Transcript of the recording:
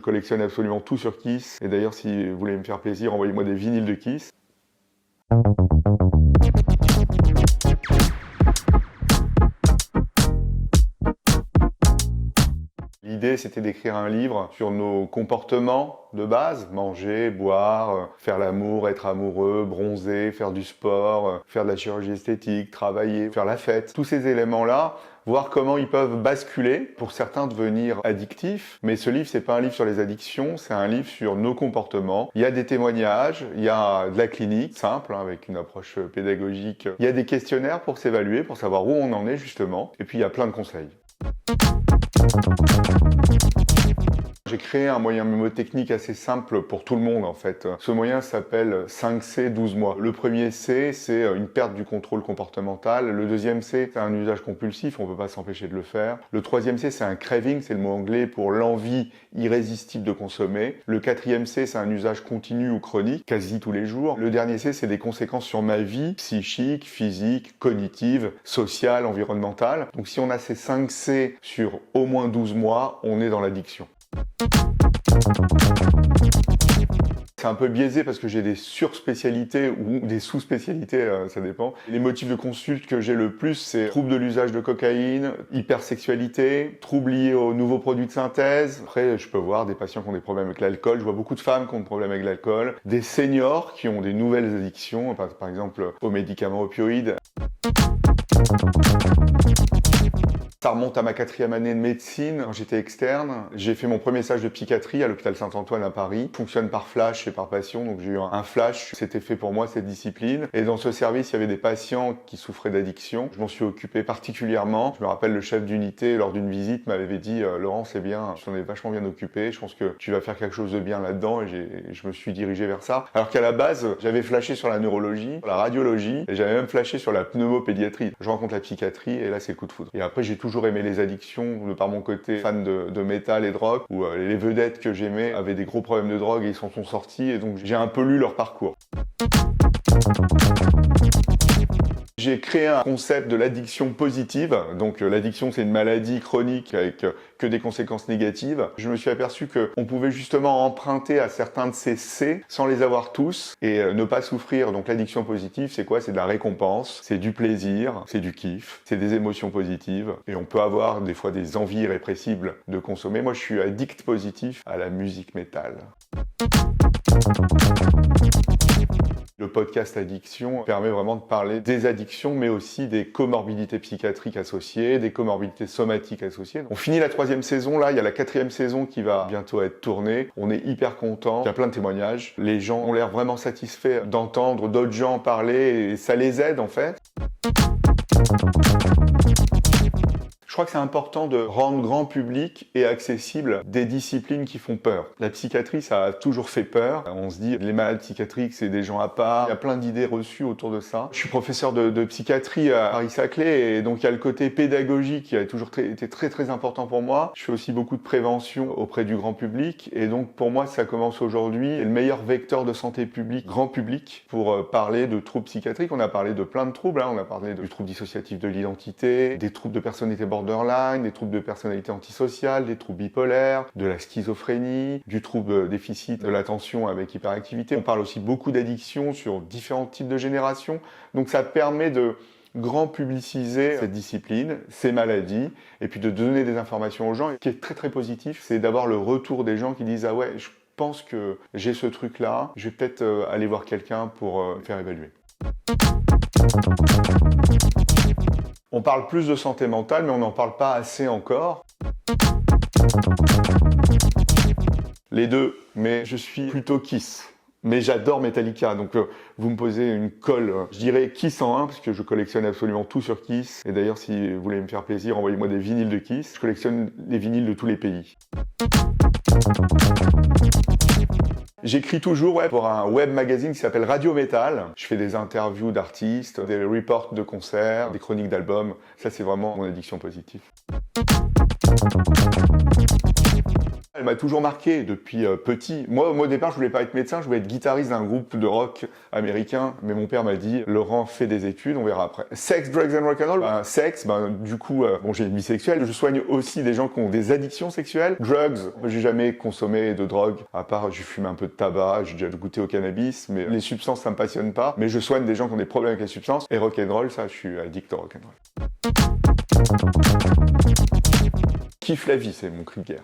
collectionne absolument tout sur Kiss. Et d'ailleurs, si vous voulez me faire plaisir, envoyez-moi des vinyles de Kiss. L'idée, c'était d'écrire un livre sur nos comportements de base, manger, boire, faire l'amour, être amoureux, bronzer, faire du sport, faire de la chirurgie esthétique, travailler, faire la fête. Tous ces éléments-là, voir comment ils peuvent basculer, pour certains devenir addictifs. Mais ce livre, c'est pas un livre sur les addictions, c'est un livre sur nos comportements. Il y a des témoignages, il y a de la clinique, simple, avec une approche pédagogique. Il y a des questionnaires pour s'évaluer, pour savoir où on en est justement. Et puis il y a plein de conseils. J'ai créé un moyen mnémotechnique assez simple pour tout le monde en fait. Ce moyen s'appelle 5C 12 mois. Le premier C, c'est une perte du contrôle comportemental. Le deuxième C, c'est un usage compulsif, on ne peut pas s'empêcher de le faire. Le troisième C, c'est un craving, c'est le mot anglais pour l'envie irrésistible de consommer. Le quatrième C, c'est un usage continu ou chronique, quasi tous les jours. Le dernier C, c'est des conséquences sur ma vie, psychique, physique, cognitive, sociale, environnementale. Donc si on a ces 5 C sur au moins 12 mois, on est dans l'addiction. C'est un peu biaisé parce que j'ai des surspécialités ou des sous-spécialités, ça dépend. Les motifs de consulte que j'ai le plus, c'est troubles de l'usage de cocaïne, hypersexualité, troubles liés aux nouveaux produits de synthèse. Après, je peux voir des patients qui ont des problèmes avec l'alcool. Je vois beaucoup de femmes qui ont des problèmes avec l'alcool. Des seniors qui ont des nouvelles addictions, par exemple aux médicaments opioïdes. Ça remonte à ma 4e année de médecine, quand j'étais externe. J'ai fait mon premier stage de psychiatrie à l'hôpital Saint-Antoine à Paris. Je fonctionne par flash et par passion, donc j'ai eu un flash. C'était fait pour moi, cette discipline. Et dans ce service, il y avait des patients qui souffraient d'addiction. Je m'en suis occupé particulièrement. Je me rappelle, le chef d'unité, lors d'une visite, m'avait dit « Laurent, c'est bien, tu t'en es vachement bien occupé. Je pense que tu vas faire quelque chose de bien là-dedans. » Et je me suis dirigé vers ça. Alors qu'à la base, j'avais flashé sur la neurologie, sur la radiologie, et j'avais même flashé sur la pneumopédiatrie. Je rencontre la psychiatrie, et là, c'est le coup de foudre. Et après, j'ai toujours aimé les addictions, de par mon côté fan de métal et de rock, où les vedettes que j'aimais avaient des gros problèmes de drogue et ils s'en sont sortis, et donc j'ai un peu lu leur parcours. J'ai créé un concept de l'addiction positive. Donc l'addiction, c'est une maladie chronique avec que des conséquences négatives. Je me suis aperçu qu'on pouvait justement emprunter à certains de ces C sans les avoir tous et ne pas souffrir. Donc l'addiction positive, c'est quoi? C'est de la récompense, c'est du plaisir, c'est du kiff, c'est des émotions positives. Et on peut avoir des fois des envies irrépressibles de consommer. Moi, je suis addict positif à la musique métal. Le podcast Addiction permet vraiment de parler des addictions, mais aussi des comorbidités psychiatriques associées, des comorbidités somatiques associées. On finit la 3e saison, là, il y a la 4e saison qui va bientôt être tournée. On est hyper contents, il y a plein de témoignages. Les gens ont l'air vraiment satisfaits d'entendre d'autres gens parler et ça les aide en fait. Je crois que c'est important de rendre grand public et accessible des disciplines qui font peur. La psychiatrie, ça a toujours fait peur. On se dit, les malades psychiatriques, c'est des gens à part. Il y a plein d'idées reçues autour de ça. Je suis professeur de psychiatrie à Paris-Saclay et donc il y a le côté pédagogique qui a toujours été très important pour moi. Je fais aussi beaucoup de prévention auprès du grand public et donc pour moi, ça commence aujourd'hui. C'est le meilleur vecteur de santé publique, grand public, pour parler de troubles psychiatriques. On a parlé de plein de troubles. On a parlé du trouble dissociatif de l'identité, des troubles de personnalité borderline, des troubles de personnalité antisociale, des troubles bipolaires, de la schizophrénie, du trouble déficit de l'attention avec hyperactivité. On parle aussi beaucoup d'addictions sur différents types de générations. Donc ça permet de grand publiciser cette discipline, ces maladies, et puis de donner des informations aux gens. Et ce qui est très positif, c'est d'avoir le retour des gens qui disent « Ah ouais, je pense que j'ai ce truc-là, je vais peut-être aller voir quelqu'un pour me faire évaluer ». On parle plus de santé mentale, mais on n'en parle pas assez encore. Les deux, mais je suis plutôt Kiss. Mais j'adore Metallica, donc vous me posez une colle, je dirais Kiss en 1, parce que je collectionne absolument tout sur Kiss. Et d'ailleurs, si vous voulez me faire plaisir, envoyez-moi des vinyles de Kiss. Je collectionne les vinyles de tous les pays. J'écris toujours pour un web magazine qui s'appelle Radio Metal. Je fais des interviews d'artistes, des reports de concerts, des chroniques d'albums. Ça, c'est vraiment mon addiction positive. Elle m'a toujours marqué depuis petit. Moi, au départ, je voulais pas être médecin, je voulais être guitariste d'un groupe de rock américain. Mais mon père m'a dit, Laurent, fais des études, on verra après. Sex, drugs and rock'n'roll. Sexe, du coup, j'ai une vie sexuelle. Je soigne aussi des gens qui ont des addictions sexuelles. Drugs, j'ai jamais consommé de drogue. À part, j'ai fumé un peu de tabac, j'ai déjà goûté au cannabis. Mais les substances, ça me passionne pas. Mais je soigne des gens qui ont des problèmes avec les substances. Et rock'n'roll, ça, je suis addict au rock'n'roll. Kiffe la vie, c'est mon cri de guerre.